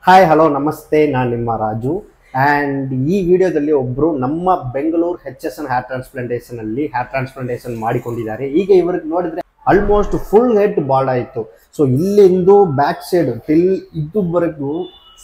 Hi hello ನಮಸ್ತೆ, ನಾನು ನಿಮ್ಮ ರಾಜು. ಆ್ಯಂಡ್ ಈ ವಿಡಿಯೋದಲ್ಲಿ ಒಬ್ಬರು ನಮ್ಮ ಬೆಂಗಳೂರು HSN ಹೇರ್ ಟ್ರಾನ್ಸ್ಪ್ಲಾಂಟೇಷನ್ ಅಲ್ಲಿ ಹೇರ್ ಟ್ರಾನ್ಸ್ಪ್ಲಾಂಟೇಷನ್ ಮಾಡಿಕೊಂಡಿದ್ದಾರೆ. ಈಗ ಇವ್ರಿಗೆ ನೋಡಿದ್ರೆ ಆಲ್ಮೋಸ್ಟ್ ಫುಲ್ ಹೆಡ್ ಬಾಲ್ಡ್ ಆಯಿತು. ಸೊ ಇಲ್ಲಿಂದು ಬ್ಯಾಕ್ ಸೈಡ್ ಟಿಲ್ ಇದುವರೆಗೂ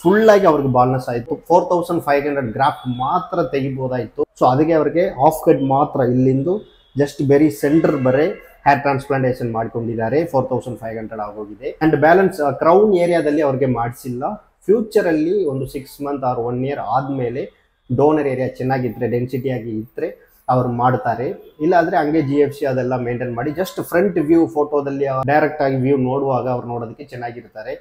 ಫುಲ್ ಆಗಿ ಅವ್ರಿಗೆ ಬಾಲ್ನೆಸ್ ಆಯಿತು. 4500 ಗ್ರಾಫ್ಟ್ ಮಾತ್ರ ತೆಗಿಬೋದಾಯಿತು. ಸೊ ಅದಕ್ಕೆ ಅವ್ರಿಗೆ ಹಾಫ್ ಹೆಡ್ ಮಾತ್ರ ಇಲ್ಲಿಂದು ಜಸ್ಟ್ ಬೆರಿ ಸೆಂಟರ್ ಬರೇ ಹೇರ್ ಟ್ರಾನ್ಸ್ಪ್ಲಾಂಟೇಷನ್ ಮಾಡ್ಕೊಂಡಿದ್ದಾರೆ. 4500 ಆಗೋಗಿದೆ. ಅಂಡ್ ಬ್ಯಾಲೆನ್ಸ್ ಕ್ರೌನ್ ಏರಿಯಾದಲ್ಲಿ ಅವ್ರಿಗೆ ಮಾಡಿಸಿಲ್ಲ. ಫ್ಯೂಚರ್ ಅಲ್ಲಿ ಒಂದು 6 ಮಂತ್ ಆರ್ 1 ಇಯರ್ ಆದ್ಮೇಲೆ ಡೋನರ್ ಏರಿಯಾ ಚೆನ್ನಾಗಿದ್ರೆ ಡೆನ್ಸಿಟಿ ಆಗಿ ಇದ್ರೆ ಅವ್ರು ಮಾಡ್ತಾರೆ. ಇಲ್ಲ ಅಂದ್ರೆ ಹಂಗೆ GFC ಅದೆಲ್ಲ ಮೇಂಟೈನ್ ಮಾಡಿ ಜಸ್ಟ್ ಫ್ರಂಟ್ ವ್ಯೂ ಫೋಟೋದಲ್ಲಿ ಡೈರೆಕ್ಟ್ ಆಗಿ ವ್ಯೂ ನೋಡುವಾಗ ಅವ್ರು ನೋಡೋದಕ್ಕೆ ಚೆನ್ನಾಗಿರ್ತಾರೆ.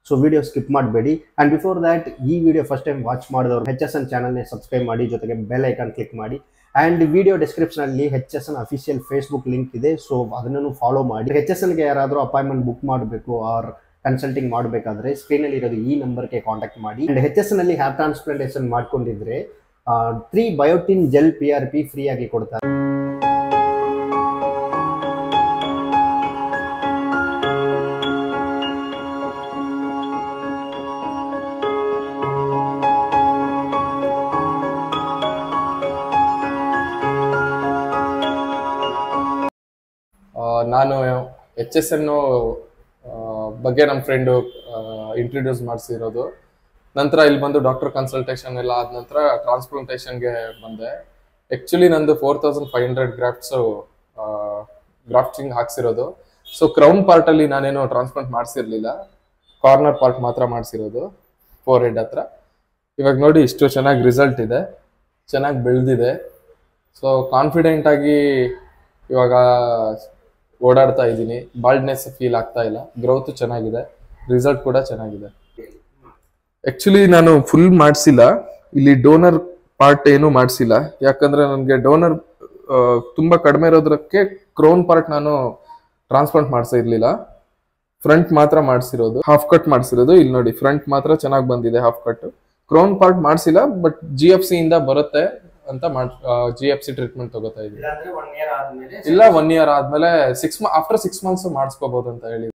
ಸೊ ವಿಡಿಯೋ ಸ್ಕಿಪ್ ಮಾಡಬೇಡಿ. ಅಂಡ್ ಬಿಫೋರ್ ದ್ಯಾಟ್ ಈ ವಿಡಿಯೋ ಫಸ್ಟ್ ಟೈಮ್ ವಾಚ್ ಮಾಡಿದವರು HSN ಚಾನಲ್ನೇ ಸಬ್ಸ್ಕ್ರೈಬ್ ಮಾಡಿ, ಜೊತೆಗೆ ಬೆಲ್ ಐಕಾನ್ ಕ್ಲಿಕ್ ಮಾಡಿ. ಆ್ಯಂಡ್ ವಿಡಿಯೋ ಡಿಸ್ಕ್ರಿಪ್ಷನ್ ಅಲ್ಲಿ HSN ಅಫಿಷಿಯಲ್ ಫೇಸ್ಬುಕ್ ಲಿಂಕ್ ಇದೆ. ಸೊ ಅದನ್ನು ಫಾಲೋ ಮಾಡಿ. HSNಗೆ ಯಾರಾದರೂ ಅಪಾಯಿಂಟ್ಮೆಂಟ್ ಬುಕ್ ಮಾಡಬೇಕು ಆರ್ ಕನ್ಸಲ್ಟಿಂಗ್ ಮಾಡಬೇಕಾದ್ರೆ ಸ್ಕ್ರೀನಲ್ಲಿ ಇರೋದು ಈ ನಂಬರ್ಗೆ ಕಾಂಟ್ಯಾಕ್ಟ್ ಮಾಡಿ. ಅಂಡ್ HSN ಅಲ್ಲಿ ಹೇರ್ ಟ್ರಾನ್ಸ್ಪ್ಲಾಂಟೇಷನ್ ಮಾಡ್ಕೊಂಡಿದ್ರೆ 3 ಬಯೋಟಿನ್ ಜೆಲ್ PRP ಫ್ರೀ ಆಗಿ ಕೊಡ್ತಾರೆ. ನಾನು HSN ಬಗ್ಗೆ ನಮ್ಮ ಫ್ರೆಂಡು ಇಂಟ್ರೊಡ್ಯೂಸ್ ಮಾಡಿಸಿರೋದು. ನಂತರ ಇಲ್ಲಿ ಬಂದು ಡಾಕ್ಟರ್ ಕನ್ಸಲ್ಟೇಷನ್ ಎಲ್ಲ ಆದ ನಂತರ ಟ್ರಾನ್ಸ್ಪ್ಲಾಂಟೇಷನ್ಗೆ ಬಂದೆ. ಆ್ಯಕ್ಚುಲಿ ನಂದು 4500 ಗ್ರಾಫ್ಟಿಂಗ್ ಹಾಕ್ಸಿರೋದು. ಸೊ ಕ್ರೌನ್ ಪಾರ್ಟಲ್ಲಿ ನಾನೇನು ಟ್ರಾನ್ಸ್ಪ್ಲಾಂಟ್ ಮಾಡಿಸಿರ್ಲಿಲ್ಲ, ಕಾರ್ನರ್ ಪಾರ್ಟ್ ಮಾತ್ರ ಮಾಡಿಸಿರೋದು ಫೋರ್ ಹೆಡ್ ಹತ್ರ. ಇವಾಗ ನೋಡಿ ಇಷ್ಟು ಚೆನ್ನಾಗಿ ರಿಸಲ್ಟ್ ಇದೆ, ಚೆನ್ನಾಗಿ ಬೆಳೆದಿದೆ. ಸೊ ಕಾನ್ಫಿಡೆಂಟ್ ಆಗಿ ಇವಾಗ ಓಡಾಡ್ತಾ ಇದ್ದೀನಿ. ಬಾಲ್ಡ್ನೆಸ್ ಫೀಲ್ ಆಗ್ತಾ ಇಲ್ಲ, ಗ್ರೋತ್ ಚೆನ್ನಾಗಿದೆ, ರಿಸಲ್ಟ್ ಕೂಡ ಚೆನ್ನಾಗಿದೆ. ಆಕ್ಚುಲಿ ನಾನು ಫುಲ್ ಮಾಡಿಸಿಲ್ಲ, ಇಲ್ಲಿ ಡೋನರ್ ಪಾರ್ಟ್ ಏನು ಮಾಡಿಸಿಲ್ಲ. ಯಾಕಂದ್ರೆ ನನಗೆ ಡೋನರ್ ತುಂಬಾ ಕಡಿಮೆ ಇರೋದಕ್ಕೆ ಕ್ರೌನ್ ಪಾರ್ಟ್ ನಾನು ಟ್ರಾನ್ಸ್ಪ್ಲಾಂಟ್ ಮಾಡಿಸಿರ್ಲಿಲ್ಲ. ಫ್ರಂಟ್ ಮಾತ್ರ ಮಾಡಿಸಿರೋದು, ಹಾಫ್ ಕಟ್ ಮಾಡಿಸಿರೋದು. ಇಲ್ಲಿ ನೋಡಿ ಫ್ರಂಟ್ ಮಾತ್ರ ಚೆನ್ನಾಗಿ ಬಂದಿದೆ, ಹಾಫ್ ಕಟ್. ಕ್ರೌನ್ ಪಾರ್ಟ್ ಮಾಡಿಸಿಲ್ಲ, ಬಟ್ GFC ಇಂದ ಬರುತ್ತೆ ಅಂತ GFC ಟ್ರೀಟ್ಮೆಂಟ್ ತಗೋತಾ ಇದ್ದೀನಿ. ಇಲ್ಲ 1 ಇಯರ್ ಆದ್ಮೇಲೆ ಆಫ್ಟರ್ 6 ಮಂತ್ಸ್ ಮಾಡಿಸ್ಕೋಬಹುದು ಅಂತ ಹೇಳಿ.